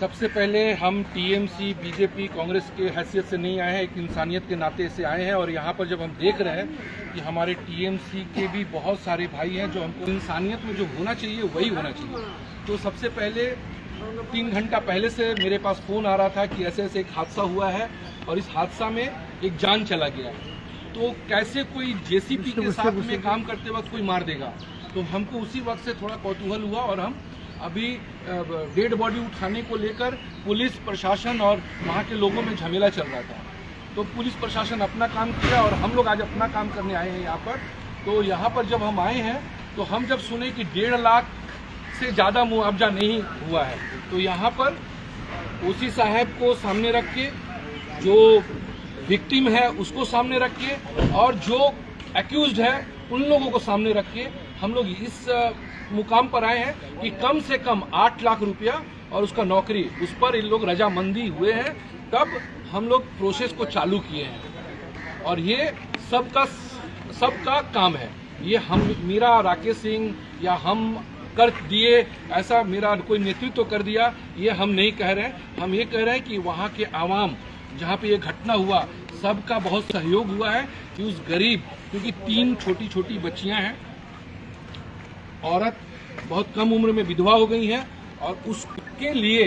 सबसे पहले हम टीएमसी, बीजेपी, कांग्रेस के हैसियत से नहीं आए हैं, एक इंसानियत के नाते से आए हैं। और यहाँ पर जब हम देख रहे हैं कि हमारे टीएमसी के भी बहुत सारे भाई हैं, जो हमको इंसानियत में जो होना चाहिए वही होना चाहिए। तो सबसे पहले 3 घंटा पहले से मेरे पास फ़ोन आ रहा था कि ऐसे ऐसे एक हादसा हुआ है और इस हादसा में एक जान चला गया। तो कैसे कोई जेसीबी के साथ में काम करते वक्त कोई मार देगा। तो हमको उसी वक्त से थोड़ा कौतूहल हुआ और हम अभी डेड बॉडी उठाने को लेकर पुलिस प्रशासन और वहाँ के लोगों में झमेला चल रहा था। तो पुलिस प्रशासन अपना काम किया और हम लोग आज अपना काम करने आए हैं यहाँ पर। तो यहाँ पर जब हम आए हैं तो हम जब सुने कि 1.5 लाख से ज़्यादा मुआवजा नहीं हुआ है, तो यहाँ पर ओसी साहब को सामने रख के, जो विक्टिम है उसको सामने रख के और जो एक्यूज्ड है उन लोगों को सामने रख के हम लोग इस मुकाम पर आए हैं कि कम से कम 8 लाख रुपया और उसका नौकरी, उस पर इन लोग रजामंदी हुए हैं। तब हम लोग प्रोसेस को चालू किए हैं और ये सबका काम है। ये हम मेरा राकेश सिंह या हम कर दिए, ऐसा मेरा कोई नेतृत्व कर दिया, ये हम नहीं कह रहे हैं। हम ये कह रहे हैं कि वहाँ के आवाम जहाँ पे ये घटना हुआ, सबका बहुत सहयोग हुआ है कि उस गरीब, क्योंकि 3 छोटी छोटी बच्चियां हैं, औरत बहुत कम उम्र में विधवा हो गई है और उसके लिए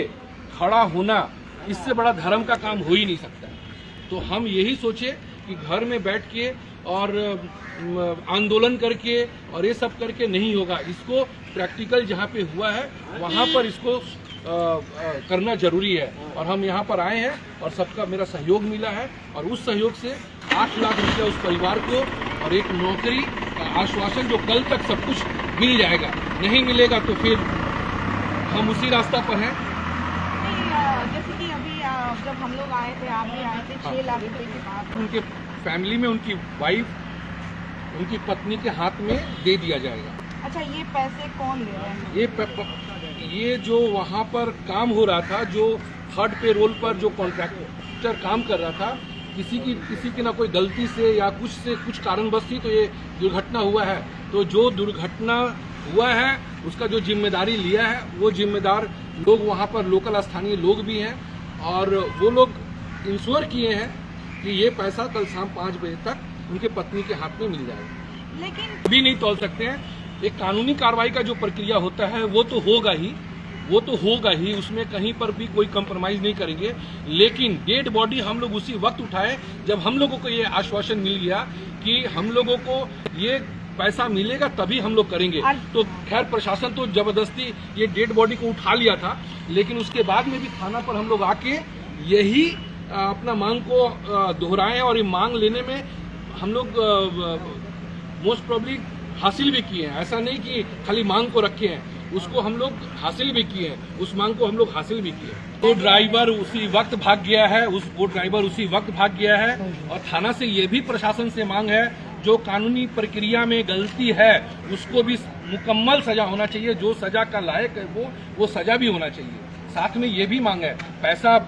खड़ा होना, इससे बड़ा धर्म का काम हो ही नहीं सकता। तो हम यही सोचे कि घर में बैठ के और आंदोलन करके और ये सब करके नहीं होगा। इसको प्रैक्टिकल जहाँ पे हुआ है वहाँ पर इसको करना जरूरी है। और हम यहाँ पर आए हैं और सबका मेरा सहयोग मिला है और उस सहयोग से 8 लाख रुपया उस परिवार को और एक नौकरी का आश्वासन, जो कल तक सब कुछ मिल जाएगा। नहीं मिलेगा तो फिर हम उसी रास्ता पर हैं। जैसे कि अभी जब हम लोग आए थे, आप भी आए थे, 6 लाख रुपए के बाद उनके फैमिली में उनकी वाइफ, उनकी पत्नी के हाथ में दे दिया जाएगा। अच्छा, ये पैसे कौन दे रहे हैं? ये जो वहाँ पर काम हो रहा था, जो थर्ड पे रोल पर जो कॉन्ट्रैक्टर काम कर रहा था, किसी की ना कोई गलती से या कुछ कारणवश थी तो ये दुर्घटना हुआ है। तो जो दुर्घटना हुआ है उसका जो जिम्मेदारी लिया है, वो जिम्मेदार लोग वहाँ पर लोकल स्थानीय लोग भी हैं और वो लोग इंश्योर किए हैं कि ये पैसा कल शाम 5 बजे तक उनके पत्नी के हाथ में मिल जाएगा। लेकिन भी नहीं तोल सकते हैं। एक कानूनी कार्रवाई का जो प्रक्रिया होता है वो तो होगा ही, उसमें कहीं पर भी कोई कंप्रोमाइज नहीं करेंगे। लेकिन डेड बॉडी हम लोग उसी वक्त उठाए जब हम लोगों को ये आश्वासन मिल गया कि हम लोगों को ये पैसा मिलेगा, तभी हम लोग करेंगे। तो खैर प्रशासन तो जबरदस्ती ये डेड बॉडी को उठा लिया था, लेकिन उसके बाद में भी थाना पर हम लोग आके यही अपना मांग को दोहराए और ये मांग लेने में हम लोग मोस्ट प्रोबेबली हासिल भी किए हैं। ऐसा नहीं कि खाली मांग को रखे हैं, उसको हम लोग हासिल भी किए हैं, उस मांग को हम लोग हासिल भी किए। वो ड्राइवर उसी वक्त भाग गया है और थाना से ये भी प्रशासन से मांग है, जो कानूनी प्रक्रिया में गलती है उसको भी मुकम्मल सजा होना चाहिए। जो सजा का लायक है वो सजा भी होना चाहिए। साथ में ये भी मांग है, पैसा,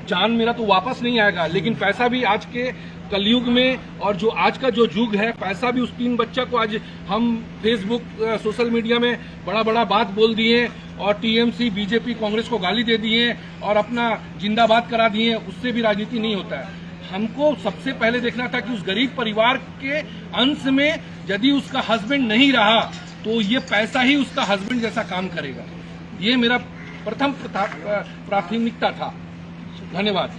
जान मेरा तो वापस नहीं आएगा, लेकिन पैसा भी आज के कलयुग में और जो आज का जो युग है, पैसा भी उस 3 बच्चा को आज हम फेसबुक, सोशल मीडिया में बड़ा बात बोल दिए और टीएमसी, बीजेपी, कांग्रेस को गाली दे दिए और अपना जिंदाबाद करा दिए। उससे भी राजनीति नहीं होता है। हमको सबसे पहले देखना था कि उस गरीब परिवार के अंश में यदि उसका हस्बैंड नहीं रहा तो ये पैसा ही उसका हस्बैंड जैसा काम करेगा। ये मेरा प्रथम प्राथमिकता था। धन्यवाद।